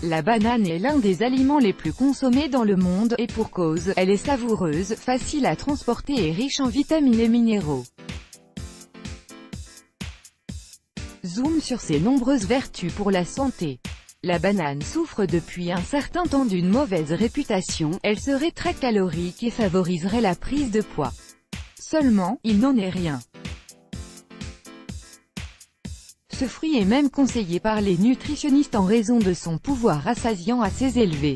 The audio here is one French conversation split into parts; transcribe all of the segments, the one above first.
La banane est l'un des aliments les plus consommés dans le monde, et pour cause, elle est savoureuse, facile à transporter et riche en vitamines et minéraux. Zoom sur ses nombreuses vertus pour la santé. La banane souffre depuis un certain temps d'une mauvaise réputation, elle serait très calorique et favoriserait la prise de poids. Seulement, il n'en est rien. Ce fruit est même conseillé par les nutritionnistes en raison de son pouvoir rassasiant assez élevé.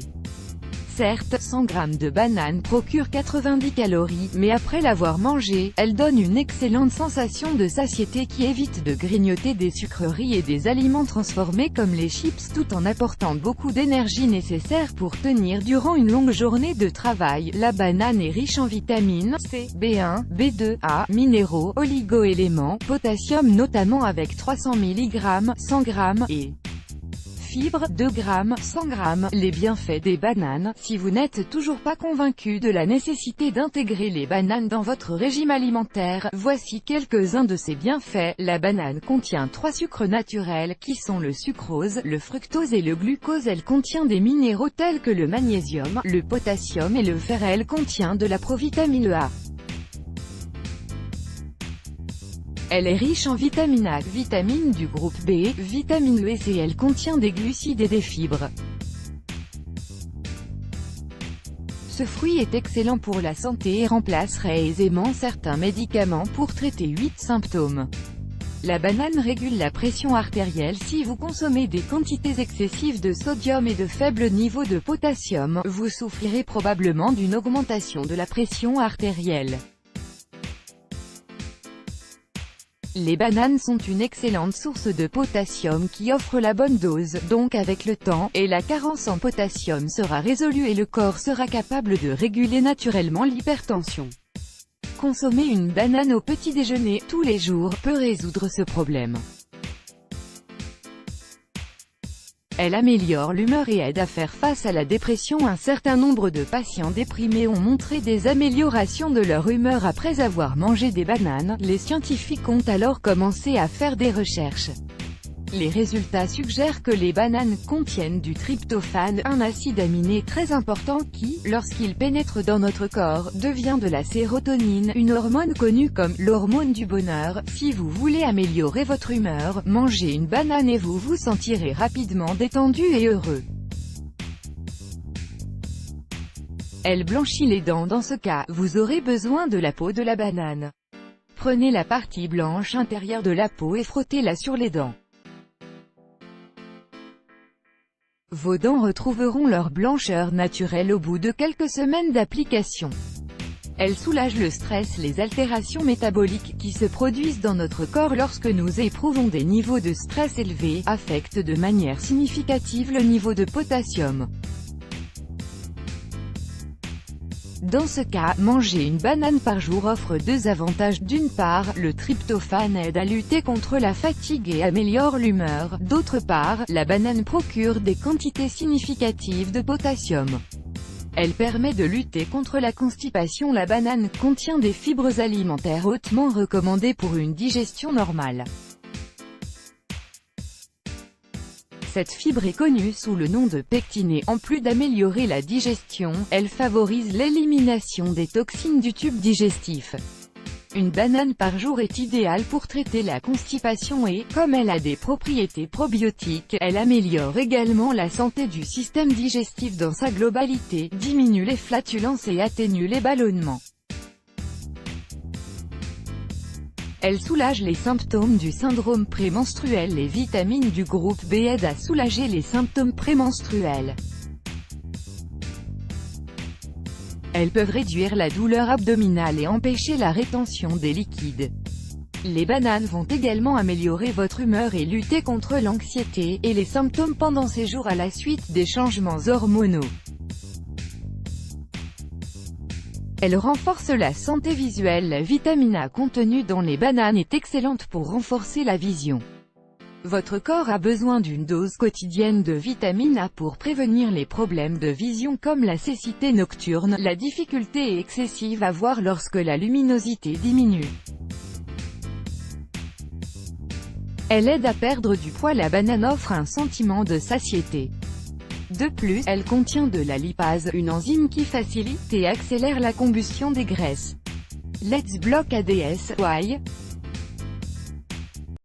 Certes, 100 g de banane procure 90 calories, mais après l'avoir mangée, elle donne une excellente sensation de satiété qui évite de grignoter des sucreries et des aliments transformés comme les chips tout en apportant beaucoup d'énergie nécessaire pour tenir durant une longue journée de travail. La banane est riche en vitamines C, B1, B2, A, minéraux, oligo-éléments, potassium notamment avec 300 mg, 100 g, et fibres, 2 g, 100 g. Les bienfaits des bananes. Si vous n'êtes toujours pas convaincu de la nécessité d'intégrer les bananes dans votre régime alimentaire, voici quelques-uns de ces bienfaits. La banane contient 3 sucres naturels, qui sont le sucrose, le fructose et le glucose. Elle contient des minéraux tels que le magnésium, le potassium et le fer. Elle contient de la provitamine A. Elle est riche en vitamine A, vitamine du groupe B, vitamine E et C. Elle contient des glucides et des fibres. Ce fruit est excellent pour la santé et remplacerait aisément certains médicaments pour traiter 8 symptômes. La banane régule la pression artérielle. Si vous consommez des quantités excessives de sodium et de faibles niveaux de potassium, vous souffrirez probablement d'une augmentation de la pression artérielle. Les bananes sont une excellente source de potassium qui offre la bonne dose, donc avec le temps, et la carence en potassium sera résolue et le corps sera capable de réguler naturellement l'hypertension. Consommer une banane au petit déjeuner, tous les jours, peut résoudre ce problème. Elle améliore l'humeur et aide à faire face à la dépression. Un certain nombre de patients déprimés ont montré des améliorations de leur humeur après avoir mangé des bananes. Les scientifiques ont alors commencé à faire des recherches. Les résultats suggèrent que les bananes contiennent du tryptophane, un acide aminé très important qui, lorsqu'il pénètre dans notre corps, devient de la sérotonine, une hormone connue comme l'hormone du bonheur. Si vous voulez améliorer votre humeur, mangez une banane et vous vous sentirez rapidement détendu et heureux. Elle blanchit les dents. Dans ce cas, vous aurez besoin de la peau de la banane. Prenez la partie blanche intérieure de la peau et frottez-la sur les dents. Vos dents retrouveront leur blancheur naturelle au bout de quelques semaines d'application. Elle soulage le stress. Les altérations métaboliques qui se produisent dans notre corps lorsque nous éprouvons des niveaux de stress élevés, affectent de manière significative le niveau de potassium. Dans ce cas, manger une banane par jour offre 2 avantages. D'une part, le tryptophane aide à lutter contre la fatigue et améliore l'humeur. D'autre part, la banane procure des quantités significatives de potassium. Elle permet de lutter contre la constipation. La banane contient des fibres alimentaires hautement recommandées pour une digestion normale. Cette fibre est connue sous le nom de pectine et, en plus d'améliorer la digestion, elle favorise l'élimination des toxines du tube digestif. Une banane par jour est idéale pour traiter la constipation et, comme elle a des propriétés probiotiques, elle améliore également la santé du système digestif dans sa globalité, diminue les flatulences et atténue les ballonnements. Elle soulage les symptômes du syndrome prémenstruel. Les vitamines du groupe B aident à soulager les symptômes prémenstruels. Elles peuvent réduire la douleur abdominale et empêcher la rétention des liquides. Les bananes vont également améliorer votre humeur et lutter contre l'anxiété et les symptômes pendant ces jours à la suite des changements hormonaux. Elle renforce la santé visuelle. La vitamine A contenue dans les bananes est excellente pour renforcer la vision. Votre corps a besoin d'une dose quotidienne de vitamine A pour prévenir les problèmes de vision comme la cécité nocturne, la difficulté excessive à voir lorsque la luminosité diminue. Elle aide à perdre du poids. La banane offre un sentiment de satiété. De plus, elle contient de la lipase, une enzyme qui facilite et accélère la combustion des graisses. Let's block ADS, why?